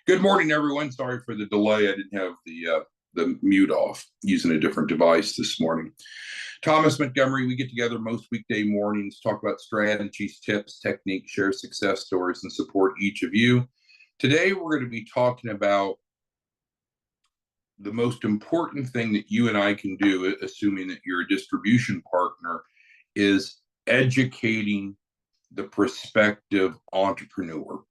Good morning, everyone. Sorry for the delay. I didn't have the mute off using a different device this morning. Thomas Montgomery, we get together most weekday mornings, talk about strategies, tips, techniques, share success stories, and support each of you. Today, we're going to be talking about the most important thing that you and I can do, assuming that you're a distribution partner, is educating the prospective entrepreneur.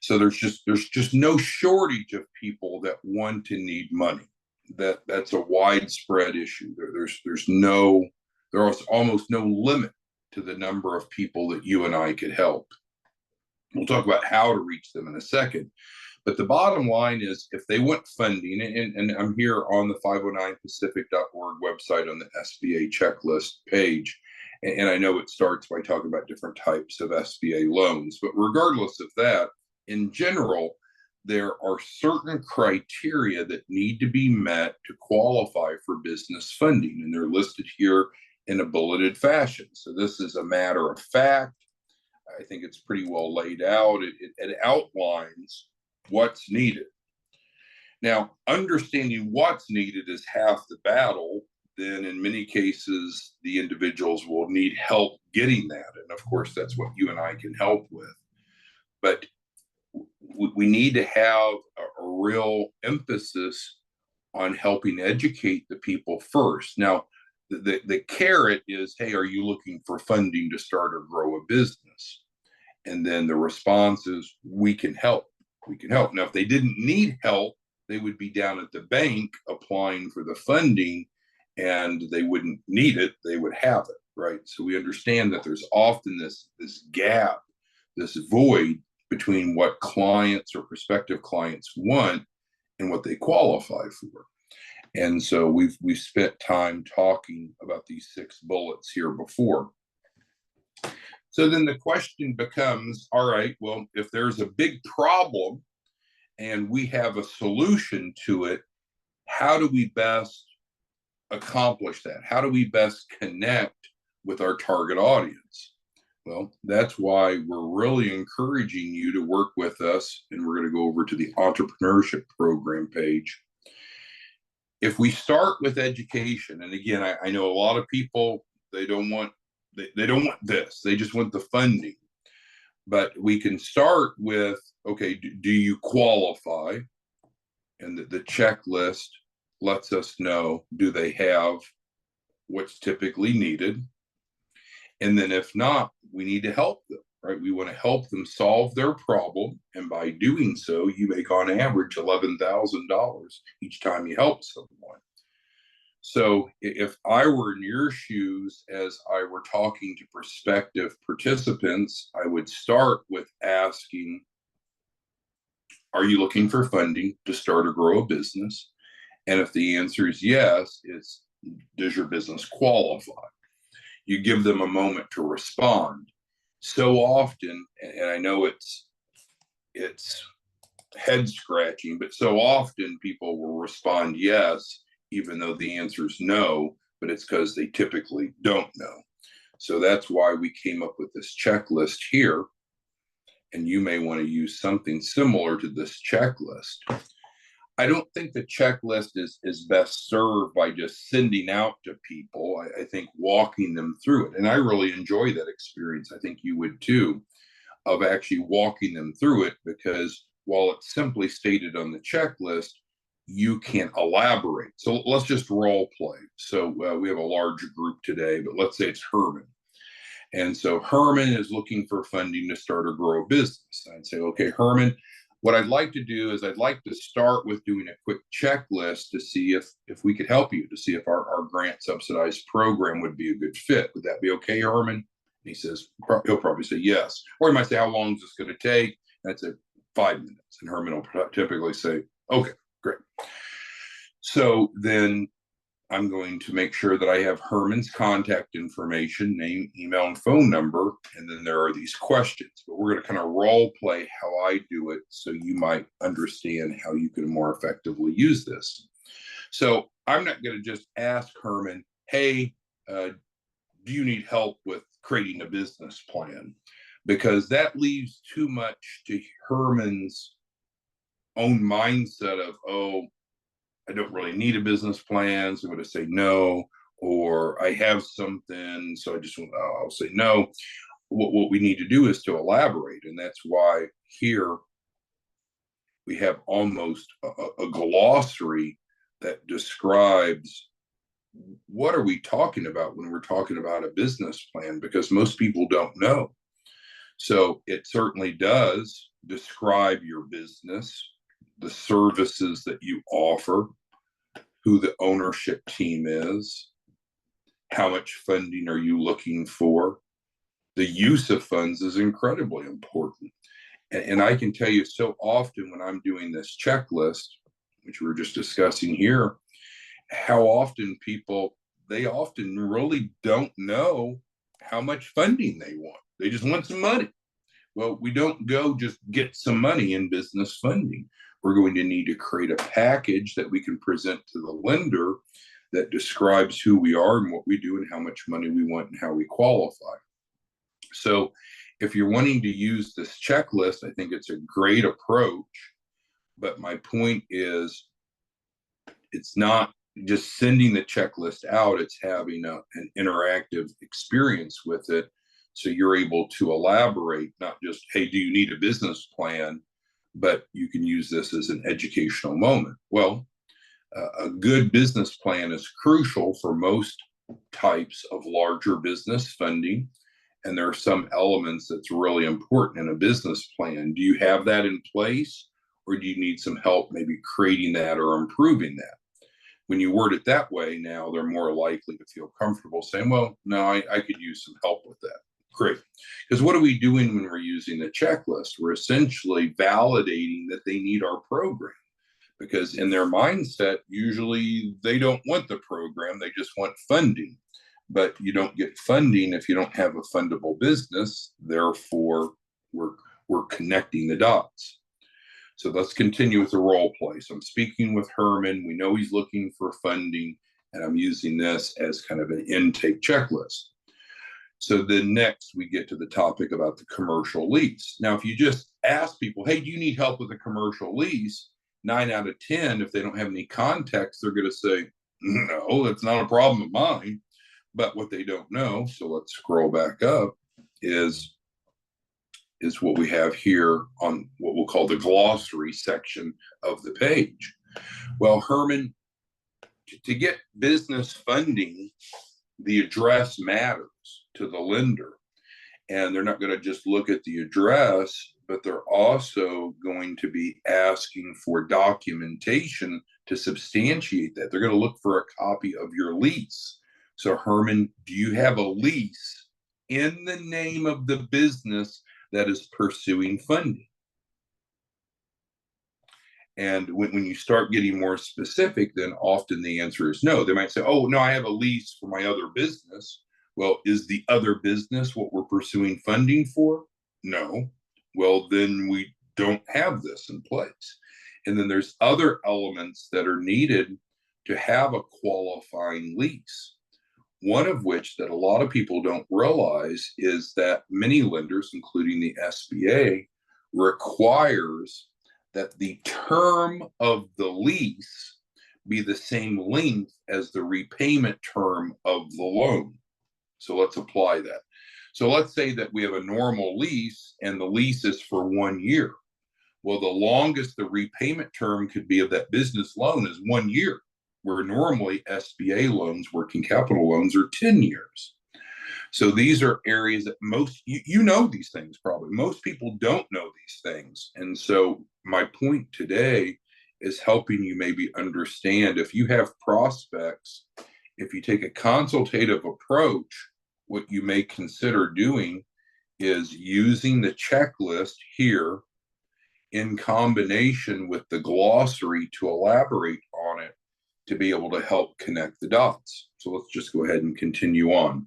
So there's just no shortage of people that want and need money. That's a widespread issue. There's almost no limit to the number of people that you and I could help. We'll talk about how to reach them in a second. But the bottom line is, if they want funding, and I'm here on the 509pacific.org website on the SBA checklist page, and I know it starts by talking about different types of SBA loans, but regardless of that, in general, there are certain criteria that need to be met to qualify for business funding, and they're listed here in a bulleted fashion. So this is a matter of fact. I think it's pretty well laid out. It outlines what's needed. Now, understanding what's needed is half the battle. Then in many cases, the individuals will need help getting that. And of course, that's what you and I can help with. But we need to have a real emphasis on helping educate the people first. Now, the carrot is, hey, are you looking for funding to start or grow a business? And then the response is, we can help. We can help. Now, if they didn't need help, they would be down at the bank applying for the funding, and they wouldn't need it. They would have it, right? So we understand that there's often this gap, this void between what clients or prospective clients want and what they qualify for. And so we've spent time talking about these 6 bullets here before. So then the question becomes, all right, well, if there's a big problem and we have a solution to it, how do we best accomplish that? How do we best connect with our target audience? Well, that's why we're really encouraging you to work with us, and we're going to go over to the entrepreneurship program page. If we start with education, and again, I know a lot of people, they don't want this. They just want the funding. But we can start with, okay, do you qualify? And the checklist lets us know, do they have what's typically needed? And then if not, we need to help them, right? We want to help them solve their problem. And by doing so, you make on average $11,000 each time you help someone. So if I were in your shoes as I were talking to prospective participants, I would start with asking, are you looking for funding to start or grow a business? And if the answer is yes, does your business qualify? You give them a moment to respond. So often, and I know it's head scratching, but so often people will respond yes, even though the answer is no, but it's because they typically don't know. So that's why we came up with this checklist here. And you may want to use something similar to this checklist. I don't think the checklist is best served by just sending out to people. I think walking them through it. And I really enjoy that experience. I think you would too, of actually walking them through it, because while it's simply stated on the checklist, you can elaborate. So let's just role play. So we have a larger group today, but let's say it's Herman. And so Herman is looking for funding to start or grow a business. I'd say, okay, Herman, what I'd like to do is I'd like to start with doing a quick checklist to see if we could help you, to see if our grant subsidized program would be a good fit. Would that be okay, Herman? And he says, he'll probably say yes. Or he might say, how long is this going to take? And I'd say 5 minutes. And Herman will typically say, okay, great. So then I'm going to make sure that I have Herman's contact information, name, email, and phone number. And then there are these questions. But we're going to kind of role play how I do it so you might understand how you can more effectively use this. So I'm not going to just ask Herman, hey, do you need help with creating a business plan? Because that leaves too much to Herman's own mindset of, oh, I don't really need a business plan, so I'm going to say no, or I have something, so I'll say no. What we need to do is to elaborate, and that's why here we have almost a glossary that describes what are we talking about when we're talking about a business plan, because most people don't know. So it certainly does describe your business, the services that you offer, who the ownership team is, how much funding are you looking for. The use of funds is incredibly important. And I can tell you, so often when I'm doing this checklist, which we were just discussing here, how often they often really don't know how much funding they want. They just want some money. Well, we don't go just get some money in business funding. We're going to need to create a package that we can present to the lender that describes who we are and what we do and how much money we want and how we qualify. So if you're wanting to use this checklist, I think it's a great approach. But my point is, it's not just sending the checklist out, it's having an interactive experience with it. So you're able to elaborate, not just, hey, do you need a business plan? But you can use this as an educational moment. Well, a good business plan is crucial for most types of larger business funding. And there are some elements that's really important in a business plan. Do you have that in place, or do you need some help maybe creating that or improving that? When you word it that way, now they're more likely to feel comfortable saying, well, no, I could use some help with that. Great. Because what are we doing when we're using the checklist? We're essentially validating that they need our program. Because in their mindset, usually they don't want the program, they just want funding. But you don't get funding if you don't have a fundable business. Therefore, we're connecting the dots. So let's continue with the role play. So I'm speaking with Herman. We know he's looking for funding, and I'm using this as kind of an intake checklist. So then next we get to the topic about the commercial lease. Now, if you just ask people, hey, do you need help with a commercial lease? 9 out of 10, if they don't have any context, they're going to say, no, that's not a problem of mine. But what they don't know, so let's scroll back up, is what we have here on what we'll call the glossary section of the page. Well, Herman, to get business funding, the address matters to the lender. And they're not going to just look at the address, but they're also going to be asking for documentation to substantiate that. They're going to look for a copy of your lease. So, Herman, do you have a lease in the name of the business that is pursuing funding? And when you start getting more specific, then often the answer is no. They might say, oh, no, I have a lease for my other business. Well, is the other business what we're pursuing funding for? No. Well, then we don't have this in place. And then there's other elements that are needed to have a qualifying lease. One of which that a lot of people don't realize is that many lenders, including the SBA, requires that the term of the lease be the same length as the repayment term of the loan. So let's apply that. So let's say that we have a normal lease and the lease is for 1 year. Well, the longest the repayment term could be of that business loan is 1 year, where normally SBA loans, working capital loans, are 10 years. So these are areas that most, you know these things probably. Most people don't know these things. And so my point today is helping you maybe understand, if you have prospects, if you take a consultative approach, what you may consider doing is using the checklist here in combination with the glossary to elaborate on it, to be able to help connect the dots. So let's just go ahead and continue on.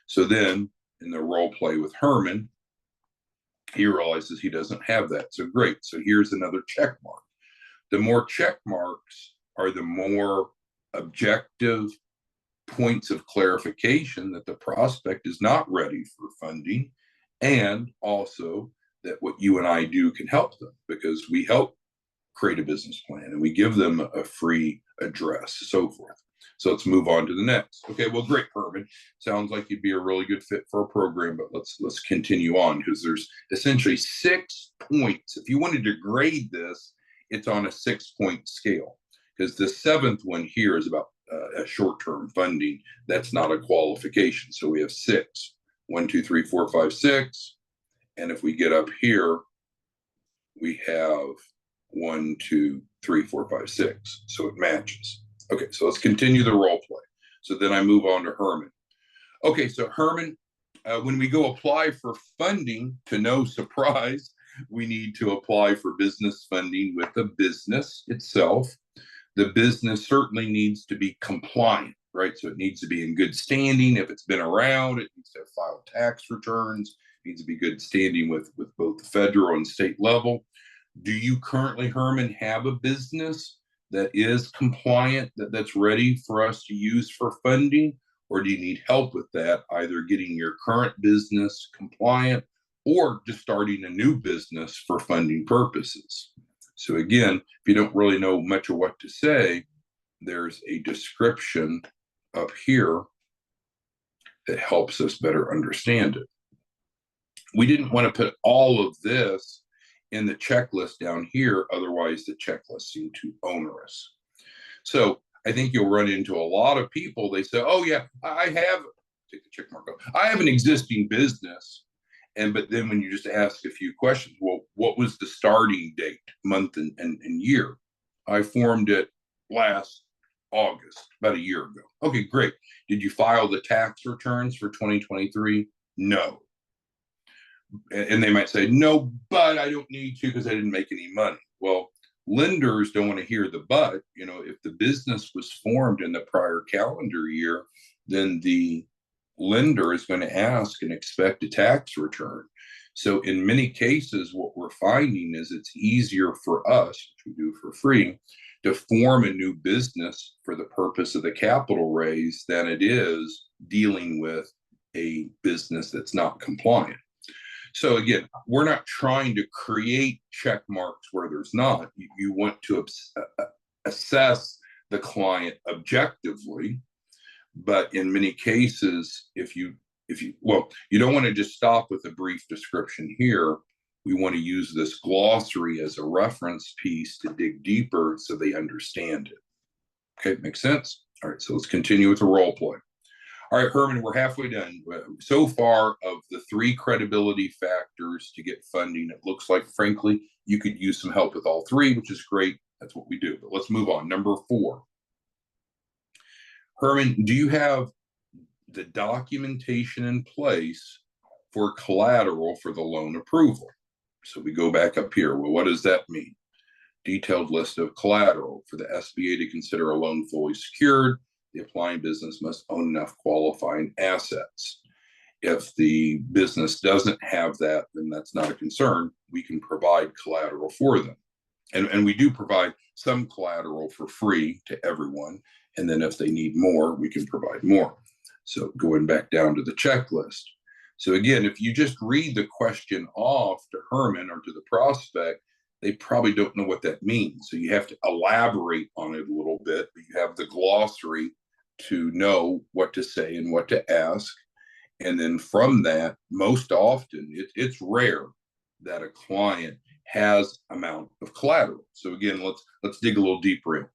So then in the role play with Herman, he realizes he doesn't have that. So great. So here's another check mark. The more check marks are the more objective points of clarification that the prospect is not ready for funding, and also that what you and I do can help them, because we help create a business plan, and we give them a free address, so forth. So let's move on to the next. Okay, well, great, Herman. Sounds like you'd be a really good fit for a program, but let's continue on, because there's essentially 6 points. If you wanted to grade this, it's on a 6-point scale, because the 7th one here is about a short-term funding. That's not a qualification. So we have 6. 1, 2, 3, 4, 5, 6. And if we get up here, we have 1, 2, 3, 4, 5, 6. So it matches. Okay, so let's continue the role play. So then I move on to Herman. Okay, so Herman, when we go apply for funding, to no surprise, we need to apply for business funding with the business itself. The business certainly needs to be compliant, right? So it needs to be in good standing. If it's been around, it needs to have filed tax returns. It needs to be good standing with both the federal and state level. Do you currently, Herman, have a business that is compliant, that's ready for us to use for funding? Or do you need help with that, either getting your current business compliant or just starting a new business for funding purposes? So again, if you don't really know much of what to say, there's a description up here that helps us better understand it. We didn't want to put all of this in the checklist down here, otherwise the checklist seemed too onerous. So I think you'll run into a lot of people. They say, oh yeah, I have, take the check mark off, I have an existing business. But then when you just ask a few questions, well, what was the starting date, month, and year? I formed it last August, about a year ago. Okay, great. Did you file the tax returns for 2023? No. And they might say, no, but I don't need to because I didn't make any money. Well, lenders don't want to hear the but. You know, if the business was formed in the prior calendar year, then the lender is going to ask and expect a tax return. So in many cases, what we're finding is it's easier for us, which we do for free, to form a new business for the purpose of the capital raise than it is dealing with a business that's not compliant. So again, we're not trying to create check marks where there's not. You want to assess the client objectively, but in many cases, if you don't want to just stop with a brief description here. We want to use this glossary as a reference piece to dig deeper so they understand it. Okay, makes sense? All right, so let's continue with the role play. All right, Herman, we're halfway done. So far, of the 3 credibility factors to get funding, it looks like, frankly, you could use some help with all 3, which is great. That's what we do. But let's move on. Number 4. Herman, do you have the documentation in place for collateral for the loan approval? So we go back up here. Well, what does that mean? Detailed list of collateral. For the SBA to consider a loan fully secured, the applying business must own enough qualifying assets. If the business doesn't have that, then that's not a concern. We can provide collateral for them. And we do provide some collateral for free to everyone. And then if they need more, we can provide more. So going back down to the checklist. So again, if you just read the question off to Herman or to the prospect, they probably don't know what that means. So you have to elaborate on it a little bit, but you have the glossary to know what to say and what to ask. And then from that, most often, it's rare that a client has amount of collateral. So again, let's dig a little deeper in.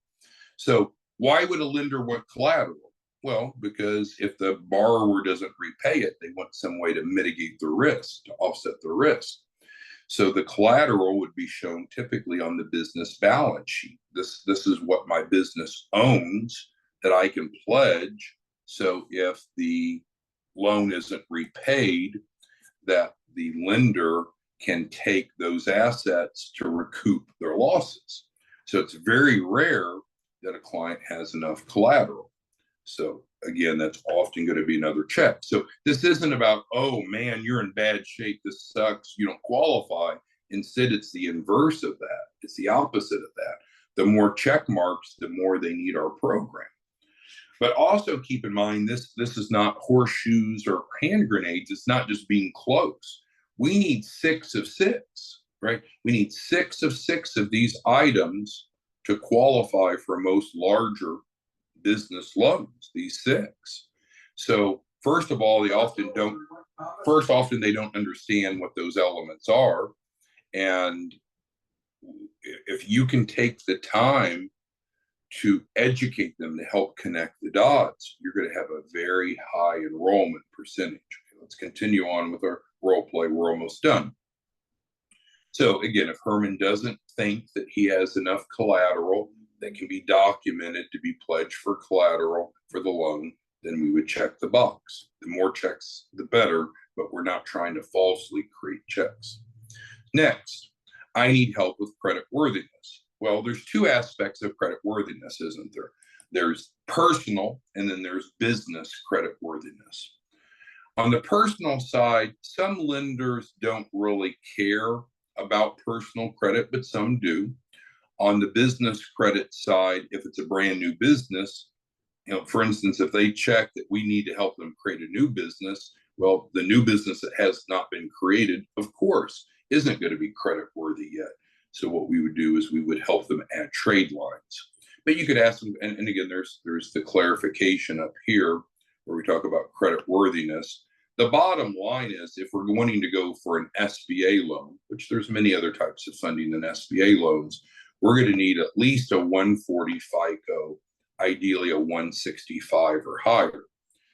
So why would a lender want collateral? Well, because if the borrower doesn't repay it, they want some way to mitigate the risk, to offset the risk. So the collateral would be shown typically on the business balance sheet. This is what my business owns that I can pledge. So if the loan isn't repaid, that the lender can take those assets to recoup their losses. So it's very rare that a client has enough collateral. So again, that's often going to be another check. So this isn't about, oh man, you're in bad shape, this sucks, you don't qualify. Instead, it's the inverse of that. It's the opposite of that. The more check marks, the more they need our program. But also keep in mind, this is not horseshoes or hand grenades. It's not just being close. We need 6 of 6, right? We need 6 of 6 of these items to qualify for most larger business loans, these 6. So first of all, often they don't understand what those elements are. And if you can take the time to educate them to help connect the dots, you're going to have a very high enrollment percentage. Okay, let's continue on with our role play. We're almost done. So again, if Herman doesn't think that he has enough collateral that can be documented to be pledged for collateral for the loan, then we would check the box. The more checks, the better, but we're not trying to falsely create checks. Next, I need help with credit worthiness. Well, there's 2 aspects of credit worthiness, isn't there? There's personal, and then there's business credit worthiness. On the personal side, some lenders don't really care about personal credit, but some do. On the business credit side, if it's a brand new business, for instance, if they check that we need to help them create a new business, well, the new business that has not been created, of course, isn't going to be credit worthy yet. So what we would do is we would help them add trade lines. But you could ask them, and again, there's the clarification up here where we talk about credit worthiness. The bottom line is, if we're wanting to go for an SBA loan, which there's many other types of funding than SBA loans, we're going to need at least a 140 FICO, ideally a 165 or higher.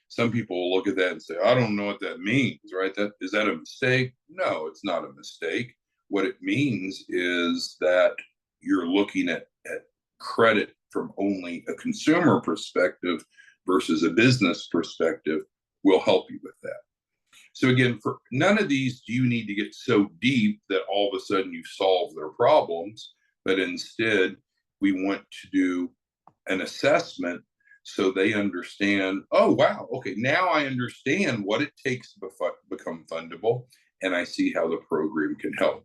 Some people will look at that and say, I don't know what that means, right? Is that a mistake? No, it's not a mistake. What it means is that you're looking at credit from only a consumer perspective versus a business perspective will help you with that. So again, for none of these do you need to get so deep that all of a sudden you've solved their problems, but instead we want to do an assessment so they understand, oh, wow, okay, now I understand what it takes to become fundable, and I see how the program can help.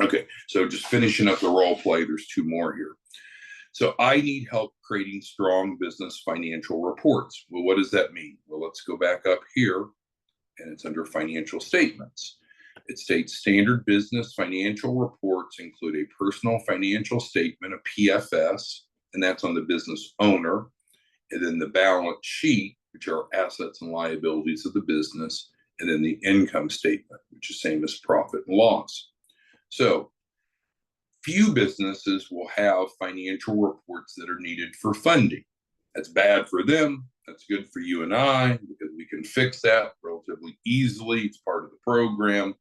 Okay, so just finishing up the role play, there's 2 more here. So I need help creating strong business financial reports. Well, what does that mean? Well, let's go back up here, and it's under financial statements. It states standard business financial reports include a personal financial statement, a PFS, and that's on the business owner, and then the balance sheet, which are assets and liabilities of the business, and then the income statement, which is same as profit and loss. So few businesses will have financial reports that are needed for funding. That's bad for them. That's good for you and I, because we can fix that relatively easily. It's part of the program,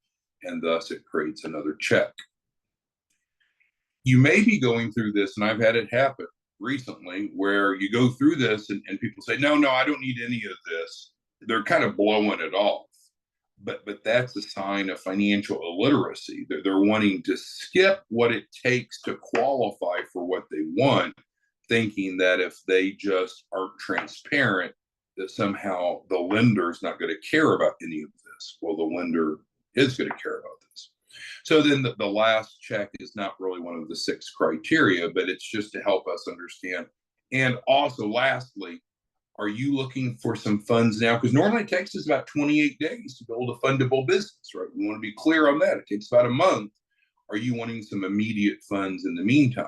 and thus it creates another check. You may be going through this, and I've had it happen recently, where you go through this and people say, no, I don't need any of this. They're kind of blowing it off. But that's a sign of financial illiteracy. They're wanting to skip what it takes to qualify for what they want, thinking that if they just aren't transparent, that somehow the lender's not going to care about any of this. Well, the lender is going to care about this. So then the last check is not really one of the 6 criteria, but it's just to help us understand. And also, lastly, are you looking for some funds now? Because normally it takes us about 28 days to build a fundable business, right? We want to be clear on that. It takes about a month. Are you wanting some immediate funds in the meantime?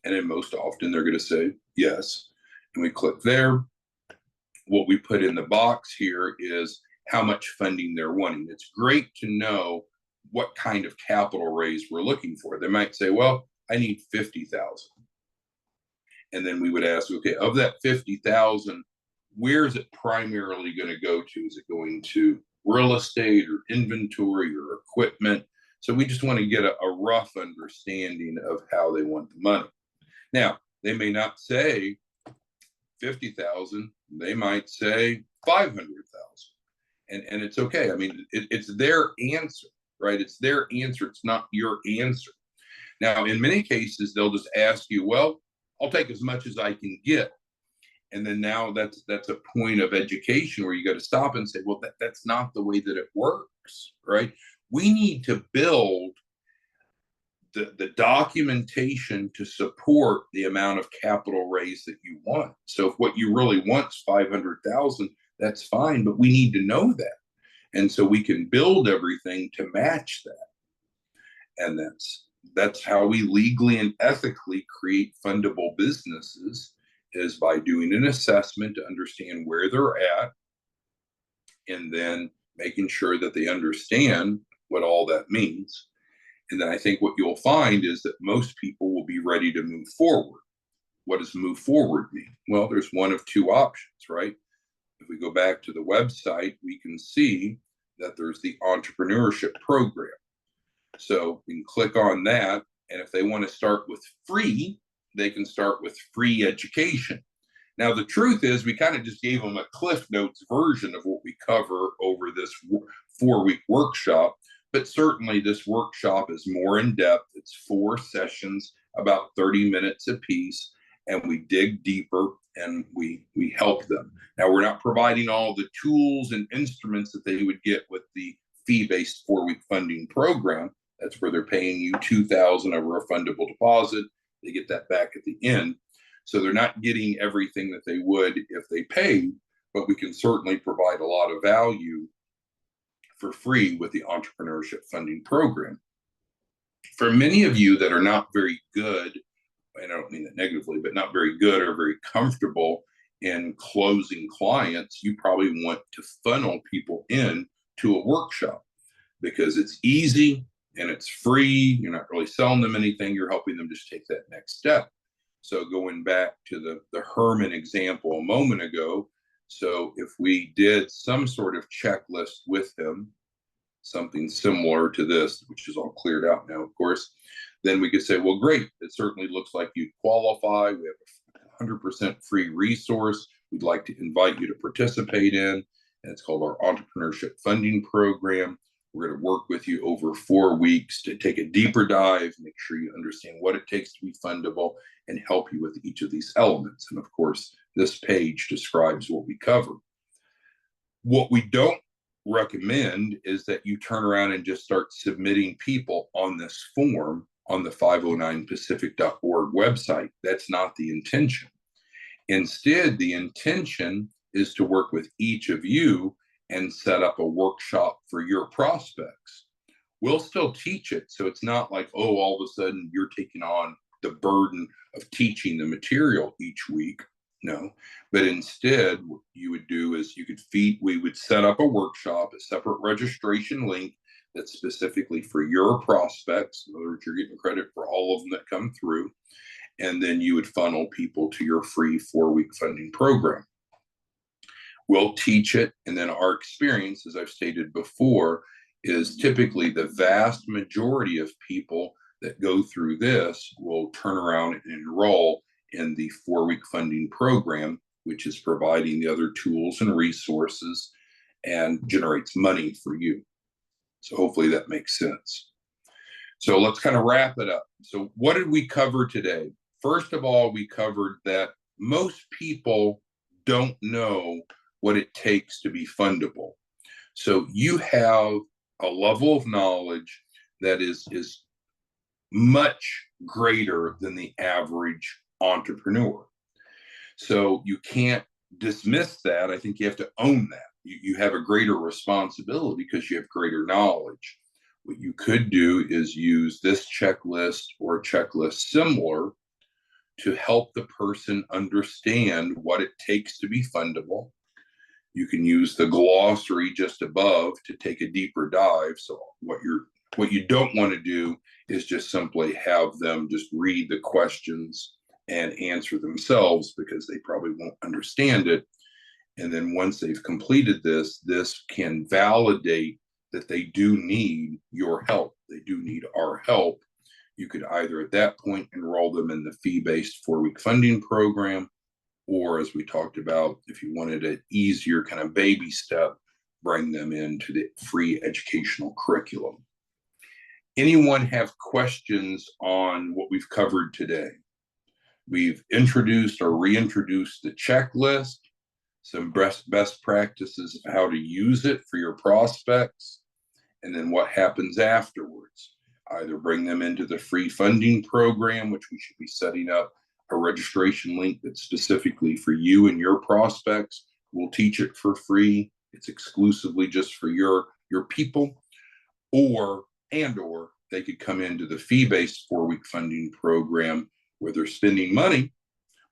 And then most often they're going to say yes. And we click there. What we put in the box here is how much funding they're wanting. It's great to know what kind of capital raise we're looking for. They might say, well, I need 50,000. And then we would ask, okay, of that 50,000, where is it primarily going to go to? Is it going to real estate or inventory or equipment? So we just want to get a rough understanding of how they want the money. Now, they may not say 50,000. They might say 500,000. And it's okay. I mean, it's their answer, right? It's their answer. It's not your answer. Now, in many cases, they'll just ask you, well, I'll take as much as I can get. And then now that's a point of education where you got to stop and say, well, that's not the way that it works, right? We need to build the documentation to support the amount of capital raise that you want. So if what you really want is 500,000, that's fine, but we need to know that. And so we can build everything to match that. And that's how we legally and ethically create fundable businesses, is by doing an assessment to understand where they're at, and then making sure that they understand what all that means. And then I think what you'll find is that most people will be ready to move forward. What does move forward mean? Well, there's one of two options, right? If we go back to the website, we can see that there's the entrepreneurship program. So we can click on that. And if they want to start with free, they can start with free education. Now, the truth is, we kind of just gave them a Cliff Notes version of what we cover over this 4-week workshop. But certainly this workshop is more in depth. It's 4 sessions, about 30 minutes apiece, and we dig deeper and we help them. Now, we're not providing all the tools and instruments that they would get with the fee-based 4-week funding program. That's where they're paying you $2,000 over a fundable deposit. They get that back at the end. So they're not getting everything that they would if they paid, but we can certainly provide a lot of value for free with the entrepreneurship funding program. For many of you that are not very good, and I don't mean that negatively, but not very good or very comfortable in closing clients, you probably want to funnel people in to a workshop because it's easy and it's free. You're not really selling them anything. You're helping them just take that next step. So going back to the Herman example a moment ago, so if we did some sort of checklist with him, something similar to this, which is all cleared out now, of course, then we could say, well, great, it certainly looks like you qualify. We have a 100% free resource we'd like to invite you to participate in, and it's called our Entrepreneurship Funding Program. We're going to work with you over 4 weeks to take a deeper dive, make sure you understand what it takes to be fundable, and help you with each of these elements. And of course, this page describes what we cover. What we don't recommend is that you turn around and just start submitting people on this form on the 509pacific.org website. That's not the intention. Instead, the intention is to work with each of you and set up a workshop for your prospects. We'll still teach it, so it's not like, oh, all of a sudden you're taking on the burden of teaching the material each week. No, but instead what you would do is we would set up a workshop, a separate registration link that's specifically for your prospects. In other words, you're getting credit for all of them that come through. And then you would funnel people to your free 4-week funding program. We'll teach it. And then our experience, as I've stated before, is typically the vast majority of people that go through this will turn around and enroll in the 4-week funding program, which is providing the other tools and resources and generates money for you. So hopefully that makes sense. So let's kind of wrap it up. So what did we cover today? First of all, we covered that most people don't know what it takes to be fundable. So you have a level of knowledge that is much greater than the average entrepreneur. So you can't dismiss that. I think you have to own that. You have a greater responsibility because you have greater knowledge. What you could do is use this checklist or a checklist similar to help the person understand what it takes to be fundable. You can use the glossary just above to take a deeper dive. So what you don't want to do is just simply have them just read the questions and answer themselves, because they probably won't understand it. And then once they've completed this can validate that they do need your help. They do need our help. You could either at that point enroll them in the fee-based 4-week funding program, or as we talked about, if you wanted an easier kind of baby step, bring them into the free educational curriculum. Anyone have questions on what we've covered today? We've introduced or reintroduced the checklist, some best practices of how to use it for your prospects, and then what happens afterwards. Either bring them into the free funding program, which we should be setting up a registration link that's specifically for you and your prospects. We'll teach it for free. It's exclusively just for your people, or they could come into the fee-based 4-week funding program where they're spending money,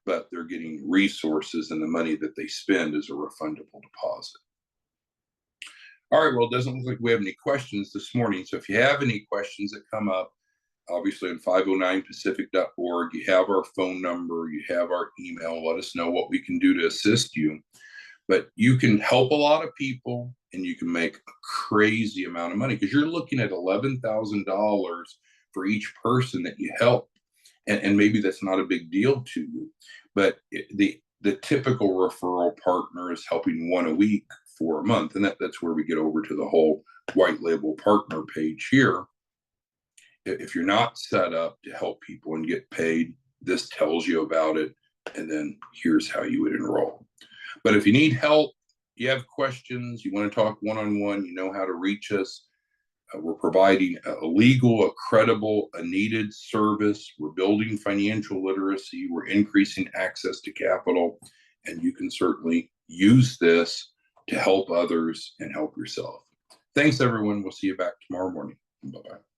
but they're getting resources, and the money that they spend is a refundable deposit. All right, well, it doesn't look like we have any questions this morning. So if you have any questions that come up, obviously on 509pacific.org, you have our phone number, you have our email. Let us know what we can do to assist you. But you can help a lot of people, and you can make a crazy amount of money, because you're looking at $11,000 for each person that you help. And maybe that's not a big deal to you, but the typical referral partner is helping one a week for a month. And that's where we get over to the whole white label partner page here. If you're not set up to help people and get paid, this tells you about it. And then here's how you would enroll. But if you need help, you have questions, you want to talk one-on-one, you know how to reach us. We're providing a legal, a credible, a needed service. We're building financial literacy. We're increasing access to capital. And you can certainly use this to help others and help yourself. Thanks, everyone. We'll see you back tomorrow morning. Bye-bye.